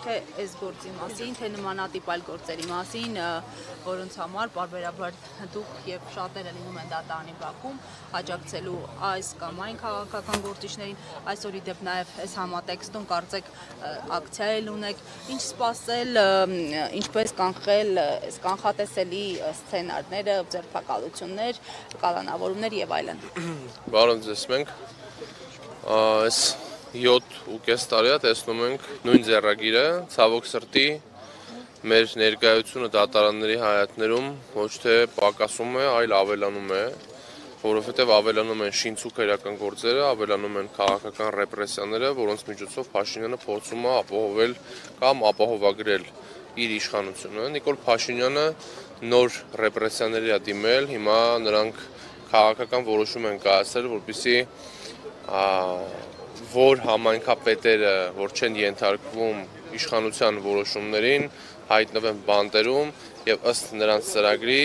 թե այս գործի մասին, թե նմանատիպ այլ գործերի մասին, որոնց համար պարբերաբար դուք եւ շատերը լինում են դատարանի բակում աջակցելու այս կամ այն քաղաքական գործիչներին, այսօր ի դեպ նաեւ այս համատեքստում կարծեք ակցիա էլ ունեք, ինչ սպասել, ինչպես կանխել այս կանխատեսելի սցենարները, ձերբակալություններ, կալանավորումներ եւ այլն։ Բարով ձեզ մենք այս 7.5 տարի է տեսնում ենք նույն ձեռագիրը, ցավոք սրտի մեր ներկայությունը դատարանների հայաթներում ոչ թե պակասում է, այլ ավելանում է, որովհետև ավելանում են շինցուկ քրեական գործերը, ավելանում են քաղաքական ռեպրեսիաները, որոնց միջոցով Փաշինյանը փորձում է ապահովել կամ ապահովագրել իր իշխանությունը։ Նիկոլ Փաշինյանը նոր ռեպրեսիաների է դիմել, հիմա նրանք քաղաքական որոշում են կայացրել, որպեսզի որ համայնքապետերը, որ չեն ենթարկվում իշխանության որոշումներին, հայտնվեն բանտերում եւ ըստ նրանց ծրագրի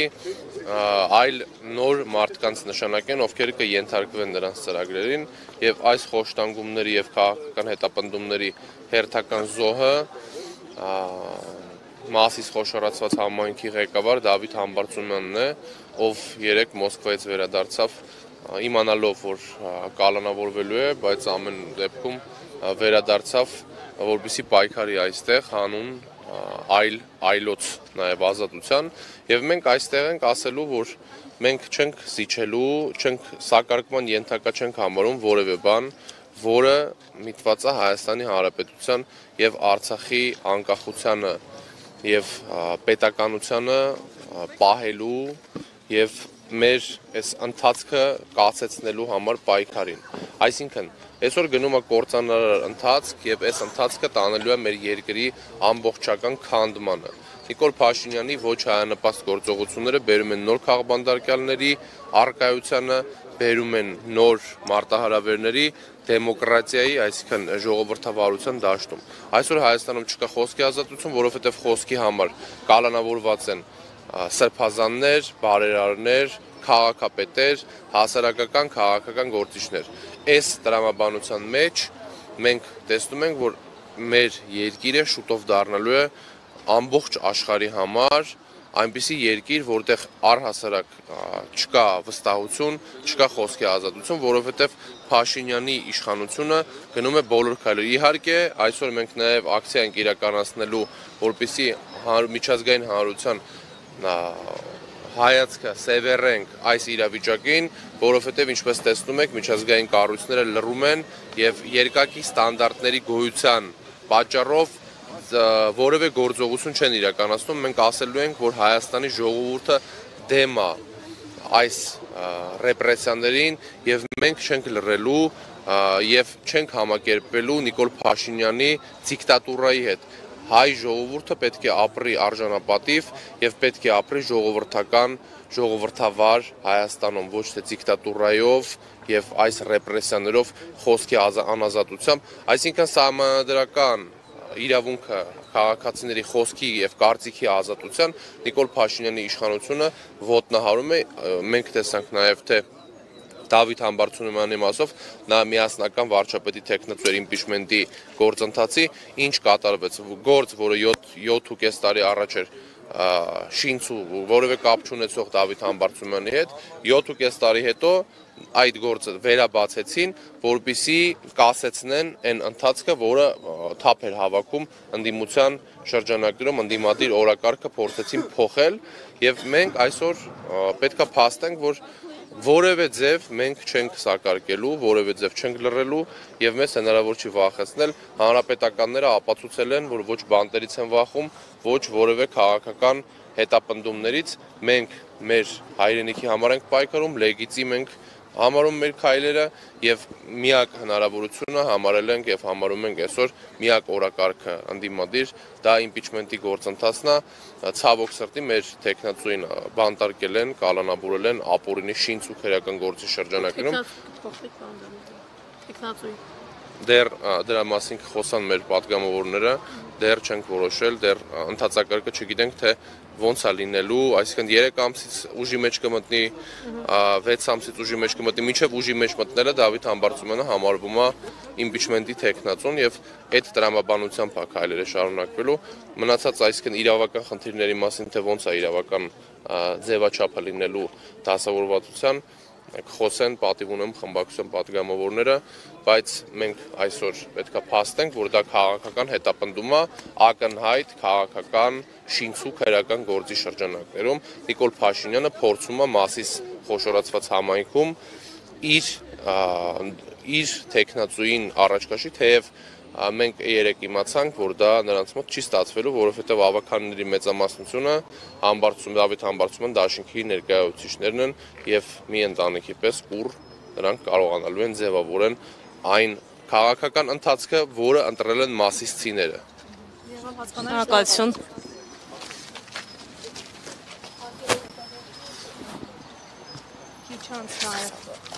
այլ նոր մարդկանց նշանակեն, ովքեր կենթարկվեն նրանց ծրագրերին եւ այս խոշտանգումների եւ քաղաքական հետապնդումների հերթական զոհը Մասիս խոշորացված համայնքի ղեկավար Դավիթ Համբարձումյանն է, ով երեկ Մոսկվայից վերադարձավ իմանալով, որ կալանավորվելու է, բայց ամեն դեպքում վերադարձավ, որպեսզի պայքարի այստեղ հանուն այլոց նաև ազատության, եւ մենք այստեղ ենք ասելու, որ մենք չենք զիջելու, չենք սակարկման ենթակա չենք համարում որևէ բան, որը միտված է Հայաստանի Հանրապետության եւ Արցախի անկախությանը եւ պետականությանը պահելու եւ մեր այս ընթացքը կասեցնելու համար պայքարին։ Այսինքն, այսօր գնում է կործանարար ընթացք եւ այս ընթացքը տանելու է մեր երկրի ամբողջական քանդմանը։ Նիկոլ Փաշինյանի ոչ հայանպաստ գործողությունները բերում են նոր քաղբանդարկյալների առկայությանը, բերում են նոր մարտահրավերների դեմոկրատիայի, այսինքն ժողովրդավարության դաշտում։ Այսօր Հայաստանում չկա խոսքի ազատություն, որովհետև խոսքի համար կալանավորված են սրբազաններ, բարերարներ, քաղաքապետեր, հասարակական քաղաքական գործիչներ։ Այս տրամաբանության մեջ մենք տեսնում ենք, որ մեր երկիրը շուտով դառնալու է ամբողջ աշխարհի համար այնպիսի երկիր, որտեղ առհասարակ չկա վստահություն, չկա խոսքի ազատություն, որովհետև Փաշինյանի իշխանությունը գնում է բոլոր քայլերը։ Իհարկե, այսօր մենք նաև ակցիա ենք իրականացնելու, որպեսզի միջազգային հանրության հայացքը սևեռենք այս իրավիճակին, որովհետև ինչպես տեսնում եք, միջազգային կառույցները լռում են եւ երկակի ստանդարտների գոյության պատճառով որևէ գործողություն չեն իրականացնում, մենք ասելու ենք, որ Հայաստանի ժողովուրդը դեմ է այս ռեպրեսիաներին եւ մենք չենք լռելու եւ չենք համակերպվելու Նիկոլ Փաշինյանի դիկտատուրայի հետ։ Հայ ժողովուրդը պետք է ապրի արժանապատիվ եւ պետք է ապրի ժողովրդական, ժողովրդավար Հայաստանում, ոչ թե դիկտատուրայով եւ այս ռեպրեսիաներով խոսքի անազատությամբ, այսինքն սահմանադրական իրավունքը քաղաքացիների խոսքի եւ կարծիքի ազատության Նիկոլ Փաշինյանի իշխանությունը ոտնահարում է, մենք տեսանք նաեւ թե Դավիթ Համբարձումյանի մասով նա միասնական վարչապետի թեկնածու իմպիչմենտի գործընթացի ինչ կատարվեց, գործ, որը 7.5 տարի առաջ էր շինցու որևէ կապ չունեցող Դավիթ Համբարձումյանի հետ, 7.5 տարի հետո այդ գործը վերաբացեցին, որպեսզի կասեցնեն այն ընթացքը, որը թափ էր հավաքում ընդդիմության շրջանակներում, ընդդիմադիր օրակարգը փորձեցին փոխել եւ մենք այսօր պետքա փաստենք, որ որևէ ձև մենք չենք սակարկելու, որևէ ձև չենք լռելու եւ մեզ հնարավոր չի վախեցնել, հանրապետականները ապացուցել են, որ ոչ բանտերից են վախում, ոչ որևէ քաղաքական հետապնդումներից, մենք մեր հայրենիքի համար ենք պայքարում, լեգիտիմ ենք համարում մեր քայլերը եւ միակ հնարավորությունը համարել ենք եւ համարում ենք այսօր միակ օրակարգը ընդդիմադիր դա իմպիչմենտի գործընթացն է, ցավոք սրտի մեր տեխնացուին բանտարկել են, կալանավորել են ապօրինի շինց ու քրեական գործի շրջանակներում։ Դեռ դրա մասին խոսան մեր պատգամավորները, դեռ չենք որոշել, դեռ ընթացակարգը չգիտենք, թե ոնց է լինելու, այսինքն 3 ամսից ուժի մեջ կմտնի, 6 ամսից ուժի մեջ կմտնի, մինչև ուժի մեջ մտնելը Դավիթ Համբարձումյանը համարվում է իմպիչմենտի թեկնածուն եւ այդ տրամաբանությամբ է քայլերը շարունակվելու, մնացած այսինքն իրավական խնդիրների մասին, թե ոնց է իրավական ձևաչափը լինելու դասավորվածության խոսեն, պատիվ ունեմ խմբակցության պատգամավորները, բայց մենք այսօր պետքա փաստենք, որ դա քաղաքական հետապնդում է, ակնհայտ քաղաքական շինցու քրեական գործի շրջանակներում Նիկոլ Փաշինյանը փորձում է Մասիս խոշորացված համայնքում իր թեկնածուին առաջ քաշի, թեև մենք երեք իմացանք, որ դա նրանց մոտ չի ստացվելու, որովհետև ավականների մեծամասնությունը Դավիթ Համբարձումյան դաշինքի ներկայացուցիչներն են եւ մի ընտանիքի պես ուր նրանք կարողանալու են ձևավորեն այն քաղաքական ընթացքը, որը ընտրել են մասիսցիները։ Շնորհակալություն։ Քիչ անց նայեք։